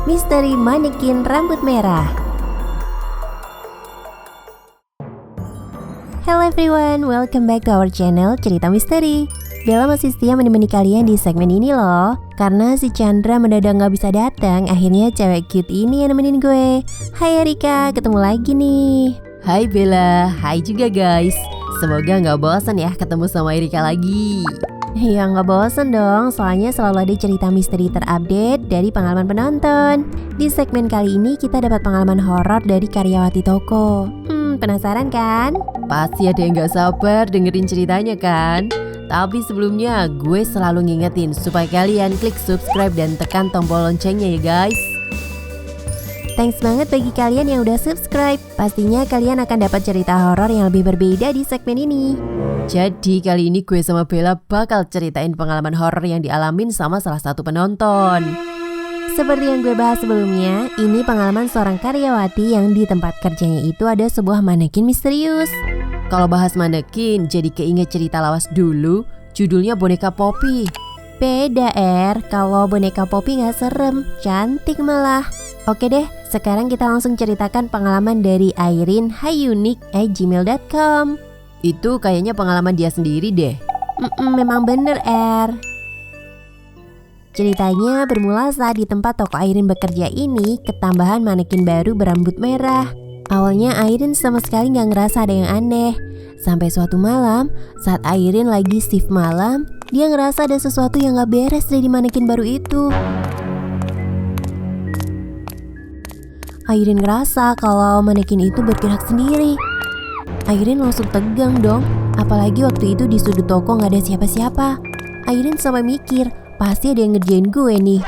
Misteri Manekin Rambut Merah. Hello everyone, welcome back to our channel Cerita Misteri. Bella masih setia menemani kalian di segmen ini loh. Karena si Chandra mendadak gak bisa datang, akhirnya cewek cute ini yang nemenin gue. Hai Erika, ketemu lagi nih. Hai Bella, hai juga guys. Semoga gak bosan ya ketemu sama Erika lagi. Ya gak bosan dong, soalnya selalu ada cerita misteri terupdate dari pengalaman penonton. Di segmen kali ini kita dapat pengalaman horor dari karyawati toko. Penasaran kan? Pasti ada yang gak sabar dengerin ceritanya kan? Tapi sebelumnya gue selalu ngingetin supaya kalian klik subscribe dan tekan tombol loncengnya ya guys. Thanks banget bagi kalian yang udah subscribe. Pastinya kalian akan dapat cerita horor yang lebih berbeda di segmen ini. Jadi kali ini gue sama Bella bakal ceritain pengalaman horor yang dialamin sama salah satu penonton. Seperti yang gue bahas sebelumnya, ini pengalaman seorang karyawati yang di tempat kerjanya itu ada sebuah manekin misterius. Kalau bahas manekin, jadi keinget cerita lawas dulu, judulnya Boneka Poppy. Beda kalau boneka Poppy gak serem, cantik malah. Oke deh, sekarang kita langsung ceritakan pengalaman dari airinhayunik@gmail.com. Itu kayaknya pengalaman dia sendiri deh. Memang bener Ceritanya bermula saat di tempat toko Airin bekerja ini ketambahan manekin baru berambut merah. Awalnya Airin sama sekali gak ngerasa ada yang aneh. Sampai suatu malam, saat Airin lagi shift malam, dia ngerasa ada sesuatu yang gak beres dari manekin baru itu. Airin ngerasa kalau manekin itu bergerak sendiri. Airin langsung tegang dong, apalagi waktu itu di sudut toko gak ada siapa-siapa. Airin sampai mikir, pasti ada yang ngerjain gue nih.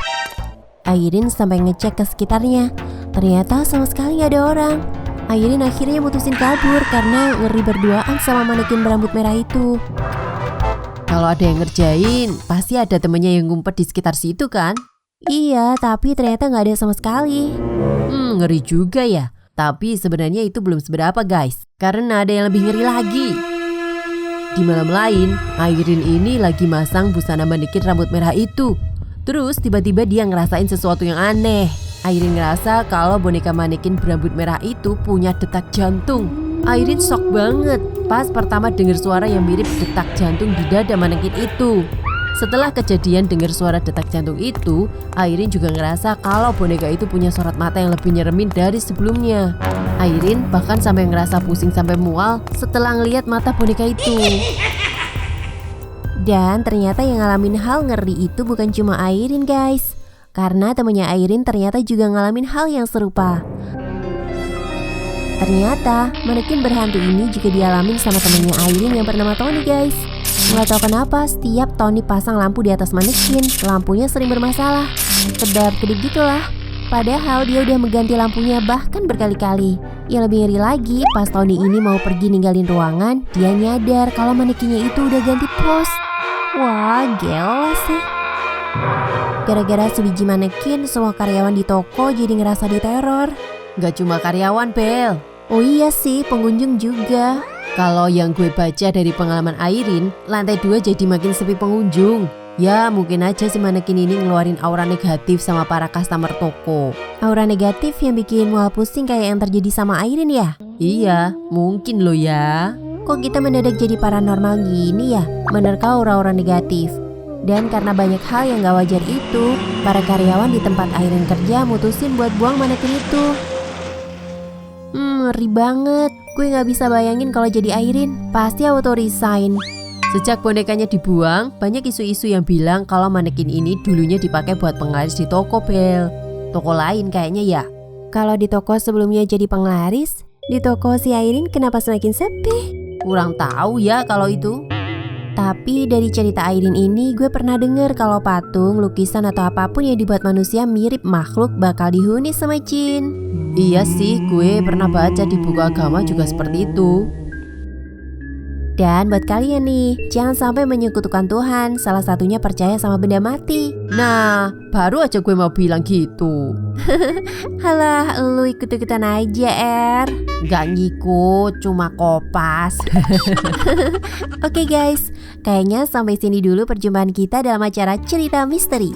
Airin sampai ngecek ke sekitarnya, ternyata sama sekali gak ada orang. Airin akhirnya mutusin kabur karena ngeri berduaan sama manekin berambut merah itu. Kalau ada yang ngerjain, pasti ada temennya yang ngumpet di sekitar situ kan? Iya, tapi ternyata gak ada sama sekali. Ngeri juga ya. Tapi sebenarnya itu belum seberapa guys, karena ada yang lebih ngeri lagi. Di malam lain, Airin ini lagi masang busana manekin rambut merah itu. Terus tiba-tiba dia ngerasain sesuatu yang aneh. Airin ngerasa kalau boneka manekin berambut merah itu punya detak jantung. Airin shock banget pas pertama dengar suara yang mirip detak jantung di dada manekin itu. Setelah kejadian dengar suara detak jantung itu, Airin juga ngerasa kalau boneka itu punya sorot mata yang lebih nyeremin dari sebelumnya. Airin bahkan sampai ngerasa pusing sampai mual setelah ngelihat mata boneka itu. Dan ternyata yang ngalamin hal ngeri itu bukan cuma Airin guys. Karena temennya Airin ternyata juga ngalamin hal yang serupa. Ternyata manekin berhantu ini juga dialamin sama temennya Airin yang bernama Tony guys. Nggak tahu kenapa setiap Tony pasang lampu di atas manekin, lampunya sering bermasalah. Kedap-kedip gitulah. Padahal dia udah mengganti lampunya bahkan berkali-kali. Yang lebih ngeri lagi, pas Tony ini mau pergi ninggalin ruangan, dia nyadar kalau manekinnya itu udah ganti pose. Wah, gila sih. Gara-gara sebiji manekin, semua karyawan di toko jadi ngerasa diteror. Gak cuma karyawan, Bel. Oh iya sih, pengunjung juga. Kalau yang gue baca dari pengalaman Airin, lantai 2 jadi makin sepi pengunjung. Ya mungkin aja si manekin ini ngeluarin aura negatif sama para customer toko. Aura negatif yang bikin mual pusing kayak yang terjadi sama Airin ya? Iya, mungkin loh ya. Kok kita mendadak jadi paranormal gini ya? Menerka aura-aura negatif. Dan karena banyak hal yang gak wajar itu, para karyawan di tempat Airin kerja mutusin buat buang manekin itu. Ngeri banget. Gue gak bisa bayangin kalau jadi Airin, pasti auto resign. Sejak bonekanya dibuang, banyak isu-isu yang bilang kalau manekin ini dulunya dipakai buat penglaris di toko, Bel. Toko lain kayaknya ya. Kalau di toko sebelumnya jadi penglaris, di toko si Airin kenapa semakin sepi? Kurang tahu ya kalau itu. Tapi dari cerita Airin ini gue pernah dengar kalau patung, lukisan atau apapun yang dibuat manusia mirip makhluk bakal dihuni sama jin. Iya sih, gue pernah baca di buku agama juga seperti itu. Dan buat kalian nih, jangan sampai menyekutukan Tuhan, salah satunya percaya sama benda mati. Nah, baru aja gue mau bilang gitu. Halah, lu ikut-ikutan aja, Gak ngikut, cuma kopas. Oke guys, kayaknya sampai sini dulu perjumpaan kita dalam acara Cerita Misteri.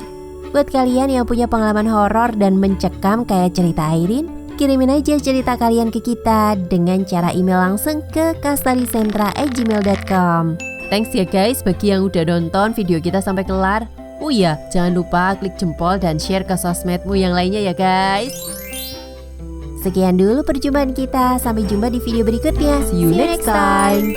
Buat kalian yang punya pengalaman horor dan mencekam kayak cerita Airin, kirimin aja cerita kalian ke kita dengan cara email langsung ke kastalisentra@gmail.com. Thanks ya guys bagi yang udah nonton video kita sampai kelar. Oh iya, jangan lupa klik jempol dan share ke sosmedmu yang lainnya ya guys. Sekian dulu perjumpaan kita, sampai jumpa di video berikutnya. See you next time.